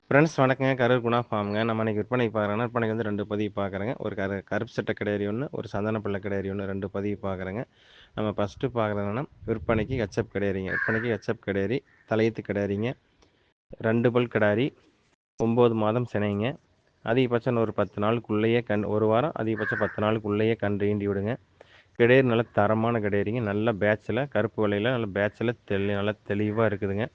Friends வணக்கங்க. கரூர் குணா ஃபார்ம்ங்க. நம்ம இன்னைக்கு விற்பனைக்கு பார்க்குறோன்னா, விற்பனைக்கு வந்து 2 பதிவு பார்க்குறேங்க. ஒரு கருப்பு சட்டை கிடாரி ஒண்ணு, ஒரு சந்தன பிள்ளை கிடாரி ஒண்ணு 2 பதிவு பார்க்குறேங்க. நம்ம ஃபர்ஸ்ட்டு பார்க்குறது என்னன்னா, விற்பனைக்கு ஹெச்எப் கிடாரிங்க. விற்பனைக்கு ஹெச்எப் கிடாரி, தலையீத்து கிடாரிங்க. 2 பல் கிடாரி, 9 மாதம் சினைங்க. அதிகபட்சம் இன்னும் ஒரு 10 நாளுக்குள்ளேயே 1 வாரம், அதிகபட்சம் 10 நாளுக்குள்ளேயே கன்று ஈண்டி விடுங்க. கிடாரி நல்ல தரமான கிடாரிங்க. நல்ல பேட்ச்சில, கருப்பு வெள்ளையில நல்ல பேட்ச்சில நல்லா தெளிவா இருக்குதுங்க.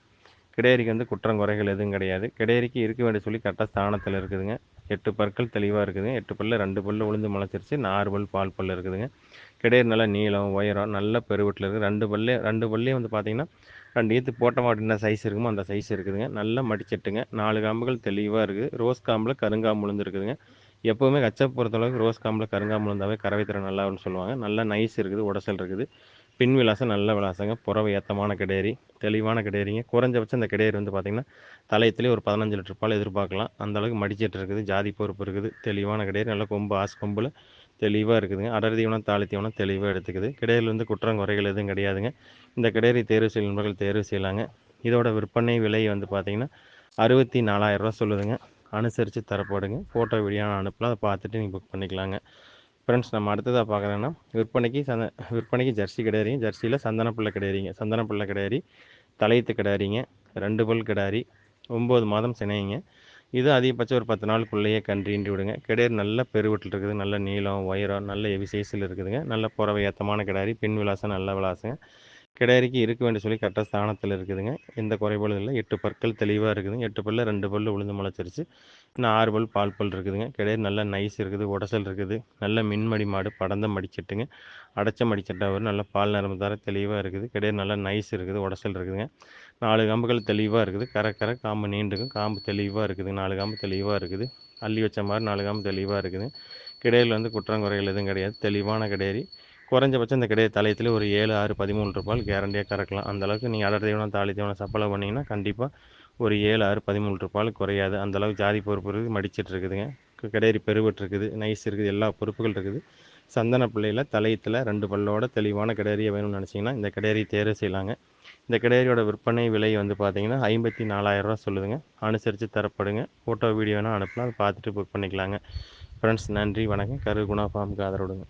கிடேரிக்கு வந்து குற்றம் குறைகள் எதுவும் கிடையாது. கிடேரிக்கு இருக்க வேண்டிய சொல்லி கரெக்டாக ஸ்தானத்தில் இருக்குதுங்க. 8 பற்கள் தெளிவாக இருக்குதுங்க. 8 பல்ல 2 பல்லு உளுந்து முளைச்சிருச்சு. 4 பல் பால் பல் இருக்குதுங்க. கிடேரி நல்லா நீளம், உயரம், நல்ல பெருவெட்டில் இருக்குது. 2 பல்லையும் வந்து பார்த்தீங்கன்னா 2 ஈத்து போட்ட மாடு என்ன சைஸ் இருக்குமோ அந்த சைஸ் இருக்குதுங்க. நல்ல மடிச்செட்டுங்க. 4 காம்புகள் தெளிவாக இருக்குது. ரோஸ் காம்பில் கருங்காம்பு உளுந்து இருக்குதுங்க. எப்போவுமே கச்சப் பொறுத்தளவுக்கு ரோஸ் காம்பில் கருங்காம்பு உளுந்தாவே கறவை திறன் நல்லா வரும்னு சொல்லுவாங்க. நல்லா நைஸ் இருக்குது, உடசல் இருக்குது. பின் விலாசம் நல்ல விலாசங்க. புறவை ஏத்தமான கிடேரி, தெளிவான கிடேரிங்க. குறைஞ்சபட்சம் இந்த கிடேரி வந்து பார்த்தீங்கன்னா, தலையத்திலே ஒரு 15 லிட்டர் பால் எதிர்பார்க்கலாம். அந்த அளவுக்கு மடிச்செட்டு இருக்குது, ஜாதி பொறுப்பு இருக்குது. தெளிவான கிடேரி, நல்ல கொம்பு ஆஸ் கொம்பில் தெளிவாக இருக்குதுங்க. அடர் தீவனம், தாலி தீவனம் தெளிவாக எடுத்துக்குது. கிடேரியில் வந்து குற்றம் குறைகள் எதுவும் கிடையாதுங்க. இந்த கிடேரி தேர்வு செய்யும் நண்பர்கள் தேர்வு செய்யலாங்க. இதோட விற்பனை விலை வந்து பார்த்தீங்கன்னா, ரூ. 64,000 சொல்லுதுங்க. அனுசரித்து தரப்படுங்க. ஃபோட்டோ வீடியோ நான் அனுப்பலாம். அதை பார்த்துட்டு நீங்கள் புக் பண்ணிக்கலாங்க. ஃப்ரெண்ட்ஸ் நம்ம அடுத்ததாக பார்க்குறோன்னா, விற்பனைக்கு ஜெர்சி கிடாரிங்க. ஜெர்சியில் சந்தன பிள்ளை கிடாரிங்க. சந்தன பிள்ளை கிடாரி, தலையீத்து கிடாரிங்க. 2 பல் கிடாரி, 9 மாதம் சினைங்க. இது அதிகபட்சம் ஒரு 10 நாளுக்குள்ளேயே கன்று ஈன்று விடுங்க. கிடாரி நல்ல பெருவெட்டில் இருக்குது. நல்ல நீளம், உயரம், நல்ல ஹெவி சைஸில் இருக்குதுங்க. நல்ல புறவை ஏத்தமான கிடாரி. பின் விலாசம் நல்ல விலாசங்க. கிடாரிக்கு இருக்க வேண்டிய சொல்லி கரெக்டாக ஸ்தானத்தில் இருக்குதுங்க. எந்த குறைபாடும் இல்லை. 8 பற்கள் தெளிவாக இருக்குதுங்க. 8 பல்ல 2 பல்லு உளுந்து முளைச்சிருச்சு. இன்னும் 6 பல் பால் பல் இருக்குதுங்க. கிடாரி நல்ல நைஸ் இருக்குது, உடசல் இருக்குது. நல்ல மின்மடி மாடு, படந்த மடிச்செட்டுங்க. அடைச்ச மடிச்செட்டா வரும். நல்ல பால் நரம்பு தர தெளிவாக இருக்குது. கிடாரி நல்லா நைஸ் இருக்குது, உடசல் இருக்குதுங்க. 4 காம்புகள் தெளிவாக இருக்குது. கரை காம்பு நீண்டுக்கும். காம்பு தெளிவாக இருக்குது. 4 காம்பு தெளிவாக இருக்குது. அள்ளி வச்ச மாதிரி 4 காம்பு தெளிவாக இருக்குது. கிடாரியில் வந்து குற்றம் குறைகள் எதுவும் கிடையாது. தெளிவான கிடாரி. குறைஞ்சபட்சம் இந்த கிடாரி தலையத்தில் ஒரு 7, 6, 13 பால் கேரண்டியாக கறக்கலாம். அந்த அளவுக்கு நீங்கள் அடர் தீவனம், தாலி தீவனம் சப்பளை பண்ணிங்கன்னா கண்டிப்பாக ஒரு 7, 6, 13 பால் குறையாது. அந்தளவுக்கு ஜாதி பொறுப்பு இருக்குது, மடிச்சிட்டு இருக்குதுங்க. கிடாரி பெருவெட்டு இருக்குது, நைஸ் இருக்குது, எல்லா பொறுப்புகள் இருக்குது. சந்தன பிள்ளையில் தலையத்தில் 2 பல்லோட தெளிவான கிடாரியை வேணும்னு நினச்சிங்கன்னா இந்த கிடாரி தேர்வு செய்யலாங்க. இந்த கிடாரியோட விற்பனை விலை வந்து பார்த்தீங்கன்னா ரூ. 54,000 சொல்லுதுங்க. அனுசரித்து தரப்படுங்க. ஃபோட்டோ வீடியோ வேணால் அனுப்பலாம். அதை பார்த்துட்டு புக் பண்ணிக்கலாங்க. ஃப்ரெண்ட்ஸ் நன்றி, வணக்கம். கரூர் குணா ஃபார்முக்கு ஆதரவுடுங்க.